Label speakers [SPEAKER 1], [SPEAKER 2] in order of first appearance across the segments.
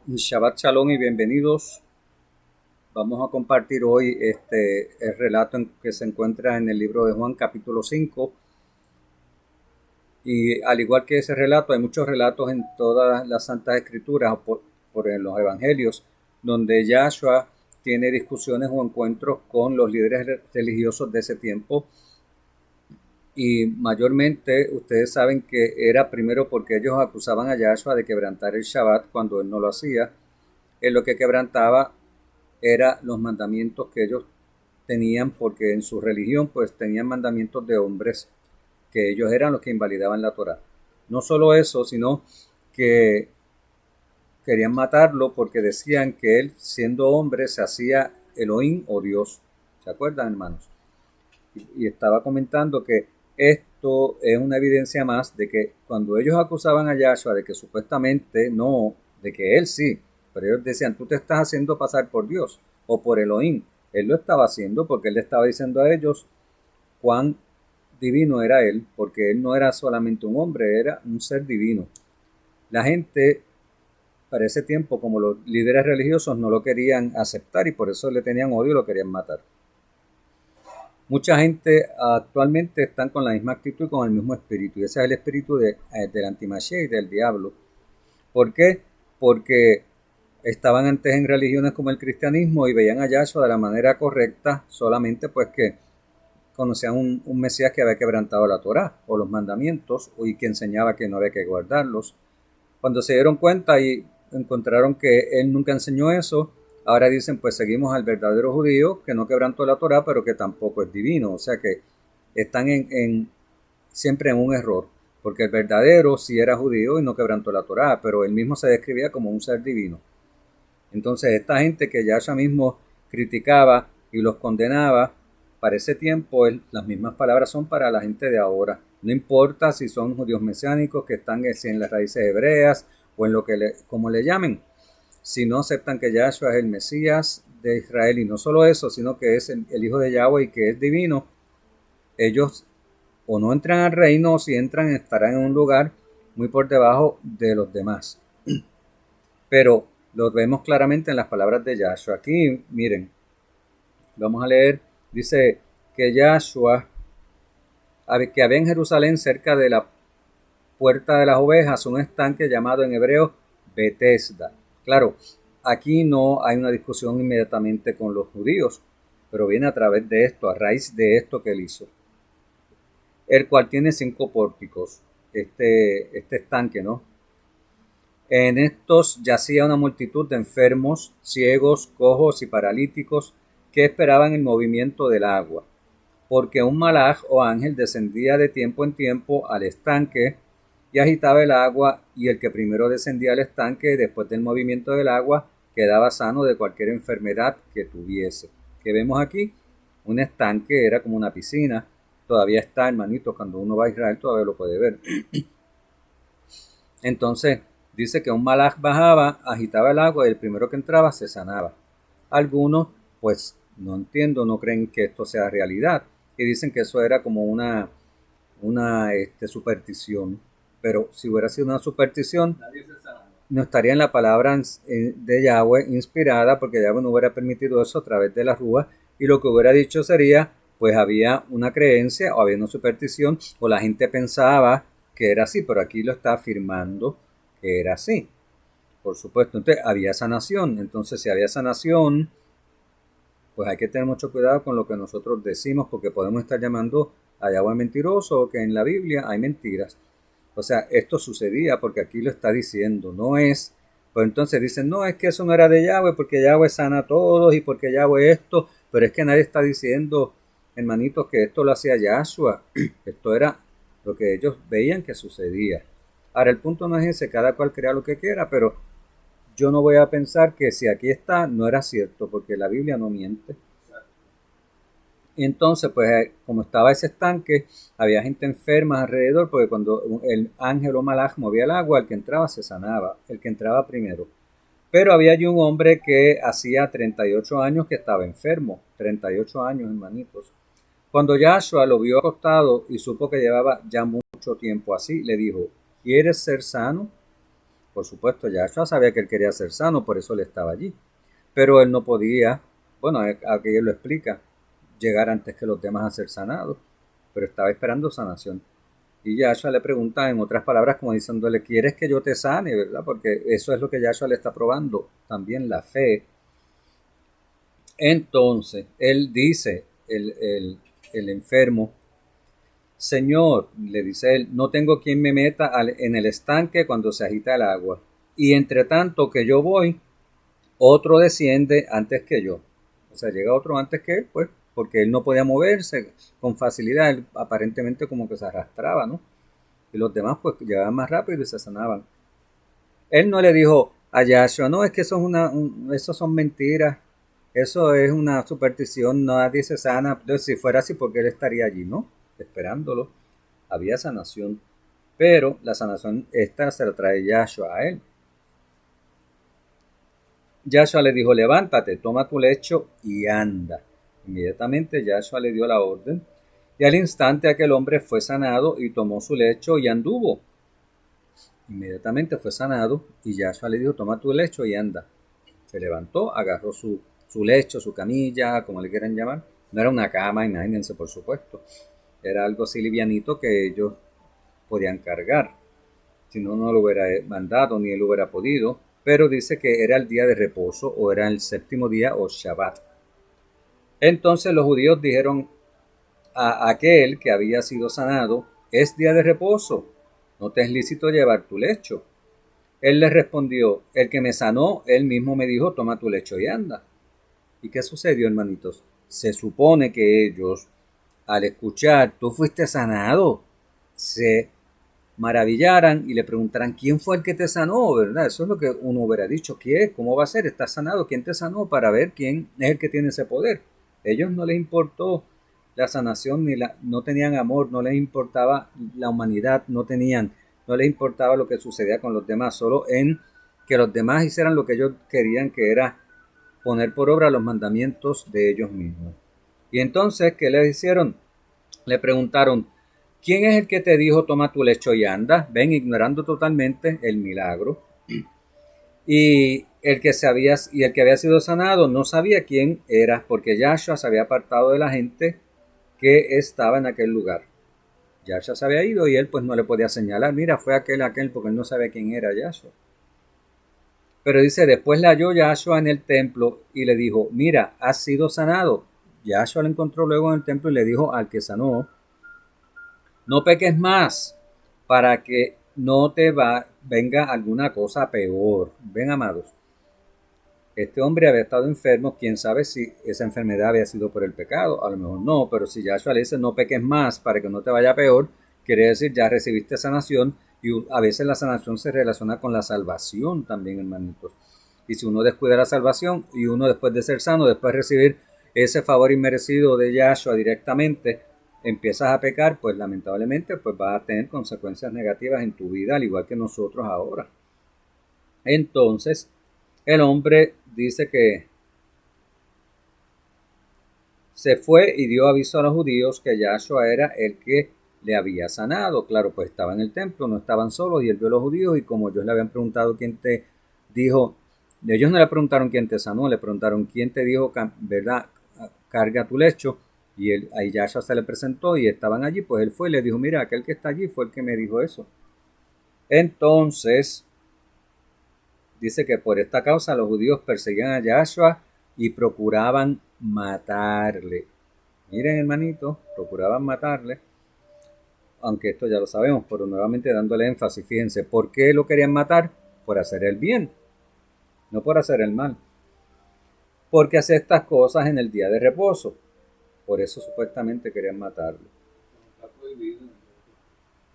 [SPEAKER 1] Shabbat Shalom y bienvenidos. Vamos a compartir hoy el relato que se encuentra en el libro de Juan capítulo 5. Y al igual que ese relato, hay muchos relatos en todas las Santas Escrituras o por los Evangelios, donde Yahshua tiene discusiones o encuentros con los líderes religiosos de ese tiempo. Y mayormente ustedes saben que era primero porque ellos acusaban a Yahshua de quebrantar el Shabbat cuando él no lo hacía. Él lo que quebrantaba era los mandamientos que ellos tenían, porque en su religión pues tenían mandamientos de hombres, que ellos eran los que invalidaban la Torá. No solo eso, sino que querían matarlo porque decían que él, siendo hombre, se hacía Elohim o Dios. ¿Se acuerdan, hermanos? Y estaba comentando que esto es una evidencia más de que cuando ellos acusaban a Yahshua de que supuestamente no, de que él sí, pero ellos decían, tú te estás haciendo pasar por Dios o por Elohim. Él lo estaba haciendo porque él le estaba diciendo a ellos cuán divino era él, porque él no era solamente un hombre, era un ser divino. La gente para ese tiempo, como los líderes religiosos, no lo querían aceptar y por eso le tenían odio y lo querían matar. Mucha gente actualmente están con la misma actitud y con el mismo espíritu, y ese es el espíritu del antimachía y del diablo. ¿Por qué? Porque estaban antes en religiones como el cristianismo y veían a Yahshua de la manera correcta, solamente pues que conocían un Mesías que había quebrantado la Torá o los mandamientos y que enseñaba que no había que guardarlos. Cuando se dieron cuenta y encontraron que él nunca enseñó eso, ahora dicen pues seguimos al verdadero judío que no quebrantó la Torá pero que tampoco es divino. O sea que están siempre en un error, porque el verdadero sí era judío y no quebrantó la Torá, pero él mismo se describía como un ser divino. Entonces esta gente que Yahshua mismo criticaba y los condenaba, para ese tiempo las mismas palabras son para la gente de ahora. No importa si son judíos mesiánicos que están en las raíces hebreas o en lo que como le llamen. Si no aceptan que Yahshua es el Mesías de Israel y no solo eso, sino que es el Hijo de Yahweh y que es divino, ellos o no entran al reino o si entran estarán en un lugar muy por debajo de los demás. Pero lo vemos claramente en las palabras de Yahshua. Aquí, miren, vamos a leer, dice que Yahshua, que había en Jerusalén cerca de la puerta de las ovejas un estanque llamado en hebreo Betesda. Claro, aquí no hay una discusión inmediatamente con los judíos, pero viene a través de esto, a raíz de esto que él hizo. El cual tiene 5 pórticos, este estanque, ¿no? En estos yacía una multitud de enfermos, ciegos, cojos y paralíticos que esperaban el movimiento del agua, porque un malaj o ángel descendía de tiempo en tiempo al estanque y agitaba el agua, y el que primero descendía al estanque después del movimiento del agua quedaba sano de cualquier enfermedad que tuviese. ¿Qué vemos aquí? Un estanque era como una piscina, todavía está, hermanito, cuando uno va a Israel todavía lo puede ver. Entonces dice que un malaj bajaba, agitaba el agua y el primero que entraba se sanaba. Algunos pues no entiendo, no creen que esto sea realidad y dicen que eso era como una superstición. Pero si hubiera sido una superstición, no estaría en la palabra de Yahweh inspirada, porque Yahweh no hubiera permitido eso a través de las rúas, y lo que hubiera dicho sería, pues había una creencia o había una superstición o la gente pensaba que era así, pero aquí lo está afirmando que era así. Por supuesto, entonces había sanación. Entonces, si había sanación, pues hay que tener mucho cuidado con lo que nosotros decimos, porque podemos estar llamando a Yahweh mentiroso o que en la Biblia hay mentiras. O sea, esto sucedía porque aquí lo está diciendo, no es. Pues entonces dicen, no, es que eso no era de Yahweh, porque Yahweh sana a todos y porque Yahweh esto, pero es que nadie está diciendo, hermanitos, que esto lo hacía Yahshua. Esto era lo que ellos veían que sucedía. Ahora, el punto no es ese, cada cual crea lo que quiera, pero yo no voy a pensar que si aquí está, no era cierto, porque la Biblia no miente. Y entonces, pues, como estaba ese estanque, había gente enferma alrededor, porque cuando el ángel o malaj movía el agua, el que entraba se sanaba, el que entraba primero. Pero había allí un hombre que hacía 38 años que estaba enfermo, 38 años, hermanitos. Cuando Yahshua lo vio acostado y supo que llevaba ya mucho tiempo así, le dijo, ¿quieres ser sano? Por supuesto, Yahshua sabía que él quería ser sano, por eso él estaba allí. Pero él no podía, bueno, aquí él lo explica, llegar antes que los demás a ser sanados, pero estaba esperando sanación. Y Yahshua le pregunta en otras palabras como diciéndole, ¿quieres que yo te sane? ¿Verdad? Porque eso es lo que Yahshua le está probando, también la fe. Entonces, él dice, el enfermo, Señor, le dice él, no tengo quien me meta en el estanque cuando se agita el agua. Y entre tanto que yo voy, otro desciende antes que yo. O sea, llega otro antes que él, pues, porque él no podía moverse con facilidad, él aparentemente como que se arrastraba, ¿no? Y los demás pues llegaban más rápido y se sanaban. Él no le dijo a Yahshua, no, es que eso, eso son mentiras, eso es una superstición, nadie se sana. Entonces, si fuera así, ¿por qué él estaría allí, no? Esperándolo. Había sanación, pero la sanación esta se la trae Yahshua a él. Yahshua le dijo, levántate, toma tu lecho y anda. Inmediatamente Yahshua le dio la orden, y al instante aquel hombre fue sanado y tomó su lecho y anduvo. Inmediatamente fue sanado y Yahshua le dijo, toma tu lecho y anda. Se levantó, agarró su lecho, su camilla, como le quieran llamar. No era una cama, imagínense, por supuesto. Era algo así livianito que ellos podían cargar. Si no, no lo hubiera mandado ni él hubiera podido. Pero dice que era el día de reposo o era el séptimo día o Shabbat. Entonces los judíos dijeron a aquel que había sido sanado, es día de reposo, no te es lícito llevar tu lecho. Él le respondió, el que me sanó, él mismo me dijo, toma tu lecho y anda. ¿Y qué sucedió, hermanitos? Se supone que ellos, al escuchar, tú fuiste sanado, se maravillaran y le preguntaran, ¿quién fue el que te sanó? ¿Verdad? Eso es lo que uno hubiera dicho. ¿Qué? ¿Cómo va a ser? ¿Estás sanado? ¿Quién te sanó? Para ver quién es el que tiene ese poder. Ellos no les importó la sanación, no tenían amor, no les importaba la humanidad, no les importaba lo que sucedía con los demás, solo en que los demás hicieran lo que ellos querían, que era poner por obra los mandamientos de ellos mismos. Y entonces, ¿qué les hicieron? Le preguntaron, ¿quién es el que te dijo toma tu lecho y anda? Ven, ignorando totalmente el milagro. Y el que había sido sanado no sabía quién era, porque Yahshua se había apartado de la gente que estaba en aquel lugar. Yahshua se había ido y él pues no le podía señalar, mira, fue aquel, porque él no sabía quién era Yahshua. Pero dice, después le halló Yahshua en el templo y le dijo, mira, has sido sanado. Yahshua lo encontró luego en el templo y le dijo al que sanó, no peques más para que no te venga alguna cosa peor. Ven, amados. Este hombre había estado enfermo, quién sabe si esa enfermedad había sido por el pecado, a lo mejor no, pero si Yahshua le dice no peques más para que no te vaya peor, quiere decir ya recibiste sanación, y a veces la sanación se relaciona con la salvación también, hermanitos. Y si uno descuida la salvación y uno después de ser sano, después de recibir ese favor inmerecido de Yahshua directamente, empiezas a pecar, pues lamentablemente pues vas a tener consecuencias negativas en tu vida, al igual que nosotros ahora. Entonces, el hombre dice que se fue y dio aviso a los judíos que Yahshua era el que le había sanado. Claro, pues estaba en el templo, no estaban solos, y él vio a los judíos y como ellos le habían preguntado quién te dijo, ellos no le preguntaron quién te sanó, le preguntaron quién te dijo, ¿verdad? Carga tu lecho. Y ahí Yahshua se le presentó y estaban allí, pues él fue y le dijo, mira, aquel que está allí fue el que me dijo eso. Entonces, dice que por esta causa los judíos perseguían a Yahshua y procuraban matarle. Miren, hermanito, procuraban matarle, aunque esto ya lo sabemos, pero nuevamente dándole énfasis, fíjense, ¿por qué lo querían matar? Por hacer el bien, no por hacer el mal. Porque hace estas cosas en el día de reposo. Por eso supuestamente querían matarlo.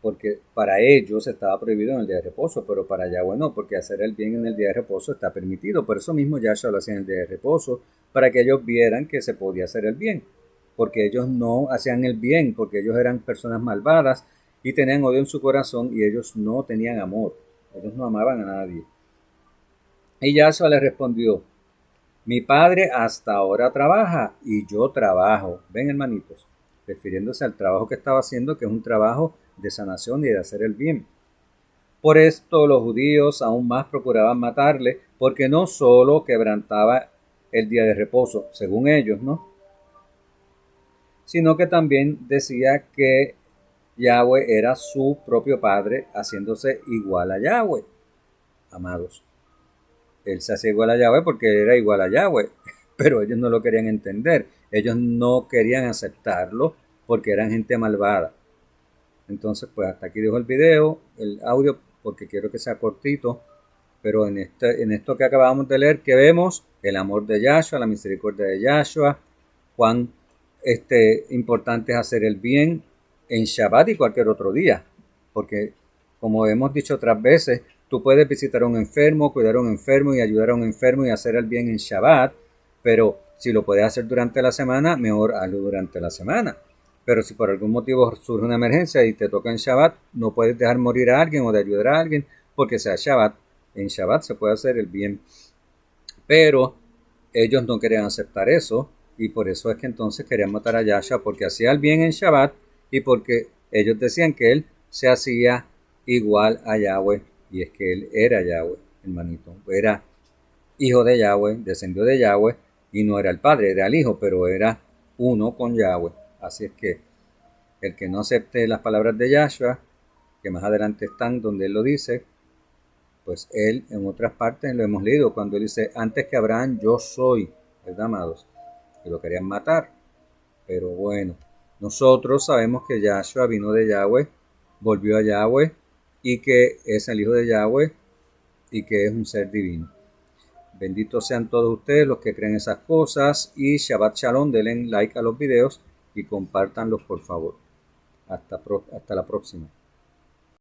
[SPEAKER 1] Porque para ellos estaba prohibido en el día de reposo, pero para Yahweh no, porque hacer el bien en el día de reposo está permitido. Por eso mismo Yahshua lo hacía en el día de reposo, para que ellos vieran que se podía hacer el bien. Porque ellos no hacían el bien, porque ellos eran personas malvadas y tenían odio en su corazón y ellos no tenían amor. Ellos no amaban a nadie. Y Yahshua les respondió, mi padre hasta ahora trabaja y yo trabajo. Ven, hermanitos, refiriéndose al trabajo que estaba haciendo, que es un trabajo de sanación y de hacer el bien. Por esto los judíos aún más procuraban matarle, porque no solo quebrantaba el día de reposo, según ellos, ¿no? Sino que también decía que Yahweh era su propio padre, haciéndose igual a Yahweh. Amados, él se hacía igual a Yahweh porque él era igual a Yahweh, pero ellos no lo querían entender, ellos no querían aceptarlo porque eran gente malvada. Entonces, pues hasta aquí dejo el video, el audio, porque quiero que sea cortito, pero en esto que acabamos de leer, que vemos el amor de Yahshua, la misericordia de Yahshua, cuán importante es hacer el bien en Shabbat y cualquier otro día, porque como hemos dicho otras veces, tú puedes visitar a un enfermo, cuidar a un enfermo y ayudar a un enfermo y hacer el bien en Shabbat, pero si lo puedes hacer durante la semana, mejor hazlo durante la semana. Pero si por algún motivo surge una emergencia y te toca en Shabbat, no puedes dejar morir a alguien o de ayudar a alguien porque sea Shabbat. En Shabbat se puede hacer el bien. Pero ellos no querían aceptar eso y por eso es que entonces querían matar a Yahshua porque hacía el bien en Shabbat y porque ellos decían que él se hacía igual a Yahweh y es que él era Yahweh, hermanito. Era hijo de Yahweh, descendió de Yahweh y no era el padre, era el hijo, pero era uno con Yahweh. Así es que el que no acepte las palabras de Yahshua, que más adelante están donde él lo dice, pues él en otras partes lo hemos leído cuando él dice, antes que Abraham yo soy, ¿verdad, amados? Que lo querían matar. Pero bueno, nosotros sabemos que Yahshua vino de Yahweh, volvió a Yahweh y que es el hijo de Yahweh y que es un ser divino. Benditos sean todos ustedes los que creen esas cosas y Shabbat Shalom, denle like a los videos y compártanlos por favor. Hasta la próxima.